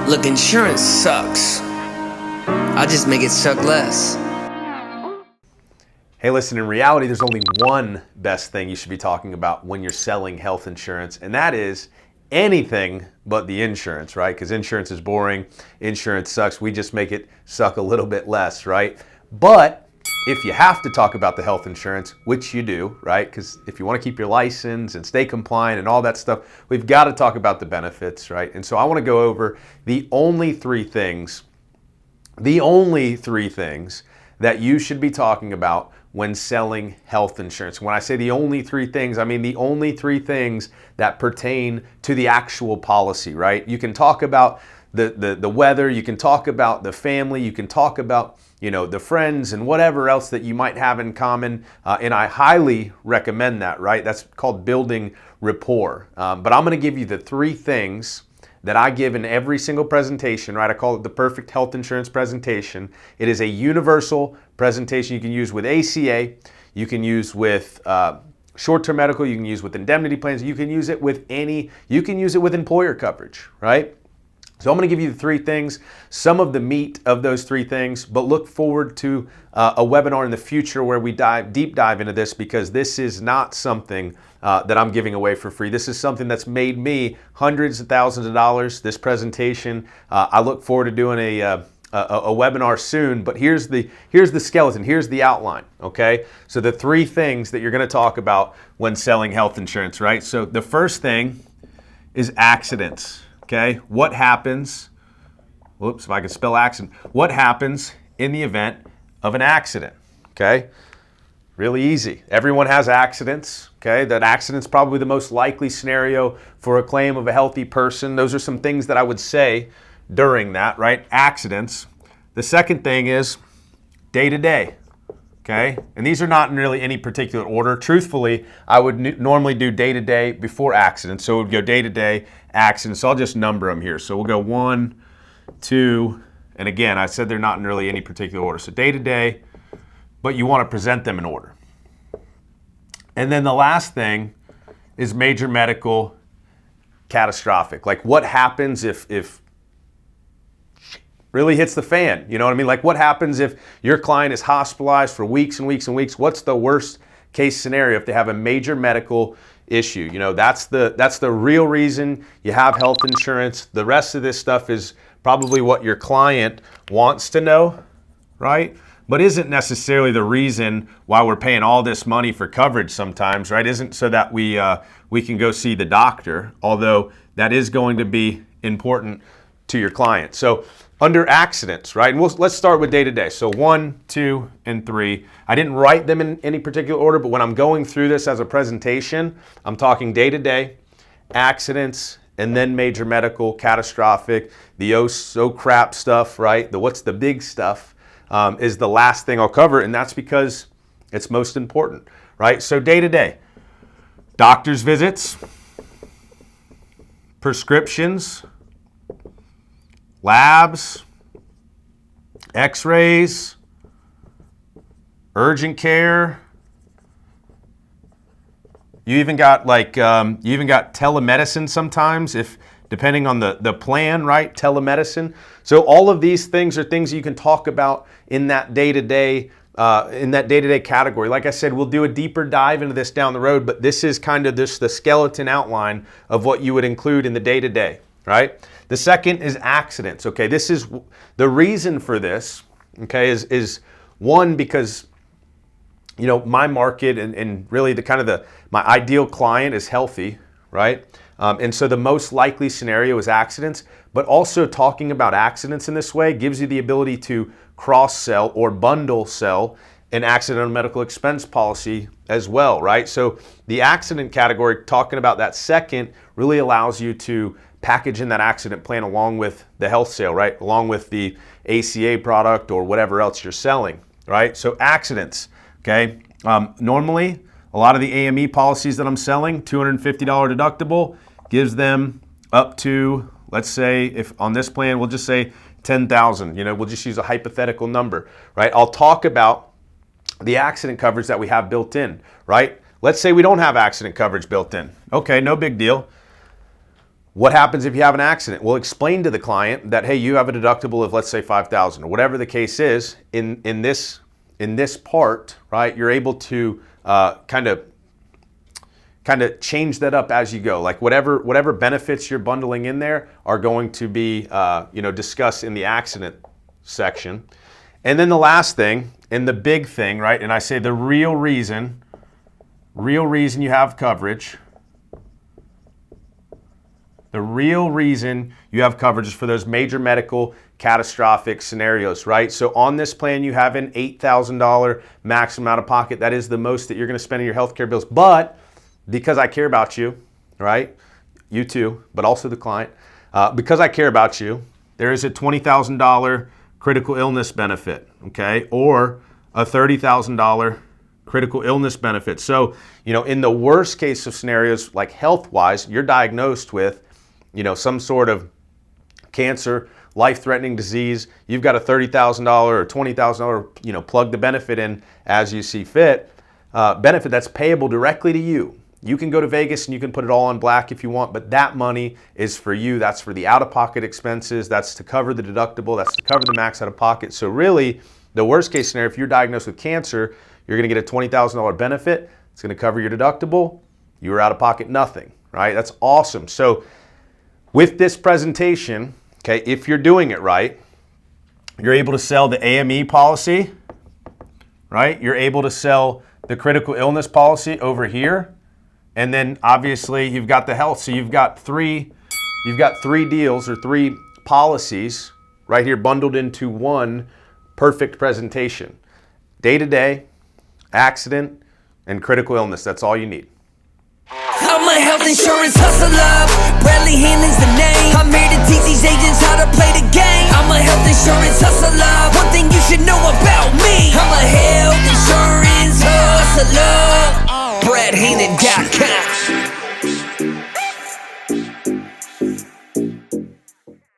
Look, insurance sucks. I'll just make it suck less. Hey, listen, in reality, there's only one best thing you should be talking about when you're selling health insurance, and that is anything but the insurance, right? Because insurance is boring, insurance sucks. We just make it suck a little bit less, right? But if you have to talk about the health insurance, which you do, right? Because if you want to keep your license and stay compliant and all that stuff, we've got to talk about the benefits, right? And so I want to go over the only three things that you should be talking about when selling health insurance. When I say the only three things, I mean the only three things that pertain to the actual policy, right? You can talk about the weather, you can talk about the family, you can talk about the friends and whatever else that you might have in common, and I highly recommend that, right? That's called building rapport. But I'm gonna give you the three things that I give in every single presentation, right? I call it the perfect health insurance presentation. It is a universal presentation you can use with ACA, you can use with short-term medical, you can use with indemnity plans, you can use it with employer coverage, right? So I'm going to give you the three things, some of the meat of those three things, but look forward to a webinar in the future where we deep dive into this, because this is not something that I'm giving away for free. This is something that's made me hundreds of thousands of dollars, this presentation. I look forward to doing a webinar soon, but here's the skeleton, here's the outline, okay? So the three things that you're going to talk about when selling health insurance, right? So the first thing is accidents. Okay, what happens, if I can spell accident, what happens in the event of an accident, okay? Really easy. Everyone has accidents, okay? That accident's probably the most likely scenario for a claim of a healthy person. Those are some things that I would say during that, right? Accidents. The second thing is day-to-day. Okay, and these are not in really any particular order. Truthfully, I would normally do day-to-day before accident. So it would go day-to-day, accident. So I'll just number them here. So we'll go 1, 2, and again, I said they're not in really any particular order. So day-to-day, but you want to present them in order. And then the last thing is major medical catastrophic. Like what happens if really hits the fan, you know what I mean? Like what happens if your client is hospitalized for weeks and weeks and weeks? What's the worst case scenario if they have a major medical issue? That's the real reason you have health insurance. The rest of this stuff is probably what your client wants to know, right? But isn't necessarily the reason why we're paying all this money for coverage sometimes, right? Isn't so that we can go see the doctor, although that is going to be important to your client. So under accidents, right? And let's start with day-to-day. So 1, 2, and 3. I didn't write them in any particular order, but when I'm going through this as a presentation, I'm talking day-to-day, accidents, and then major medical, catastrophic, the oh so crap stuff, right? The what's the big stuff is the last thing I'll cover, and that's because it's most important, right? So day-to-day, doctor's visits, prescriptions, labs, x-rays, urgent care. You even got telemedicine sometimes, if depending on the plan, right? Telemedicine. So all of these things are things you can talk about in that day-to-day category. Like I said, we'll do a deeper dive into this down the road, but this is kind of the skeleton outline of what you would include in the day-to-day, right? The second is accidents, okay? This is the reason for this, okay, is one, because my market and really my ideal client is healthy, right? And so the most likely scenario is accidents, but also talking about accidents in this way gives you the ability to cross-sell or bundle sell an accidental medical expense policy as well, right? So the accident category, talking about that second, really allows you to package in that accident plan along with the health sale, right? Along with the ACA product or whatever else you're selling, right? So accidents, okay? Normally, a lot of the AME policies that I'm selling, $250 deductible, gives them up to, let's say, if on this plan, we'll just say 10,000, we'll just use a hypothetical number, right? I'll talk about the accident coverage that we have built in, right? Let's say we don't have accident coverage built in. Okay, no big deal. What happens if you have an accident? We'll explain to the client that, hey, you have a deductible of, let's say, $5,000 or whatever the case is. In this part, right, you're able to kind of change that up as you go. Like whatever benefits you're bundling in there are going to be discussed in the accident section. And then the last thing and the big thing, right? And I say the real reason you have coverage. The real reason you have coverage is for those major medical catastrophic scenarios, right? So on this plan, you have an $8,000 maximum out of pocket. That is the most that you're going to spend on your healthcare bills. But because I care about you, right? You too, but also the client. Because I care about you, there is a $20,000 critical illness benefit, okay? Or a $30,000 critical illness benefit. So, in the worst case of scenarios, like health-wise, you're diagnosed with, some sort of cancer, life-threatening disease. You've got a $30,000 or $20,000, plug the benefit in as you see fit. Benefit that's payable directly to you. You can go to Vegas and you can put it all on black if you want, but that money is for you. That's for the out-of-pocket expenses. That's to cover the deductible. That's to cover the max out-of-pocket. So really, the worst case scenario, if you're diagnosed with cancer, you're going to get a $20,000 benefit. It's going to cover your deductible. You were out-of-pocket nothing, right? That's awesome. So with this presentation, okay, if you're doing it right, you're able to sell the AME policy, right? You're able to sell the critical illness policy over here. And then obviously you've got the health. So you've got three deals or three policies right here bundled into one perfect presentation. Day-to-day, accident, and critical illness. That's all you need. I'm a health insurance hustler. Bradley Hannon's the name. I'm here to teach these agents how to play the game. I'm a health insurance hustler. One thing you should know about me. I'm a health insurance hustler. BradHannon.com.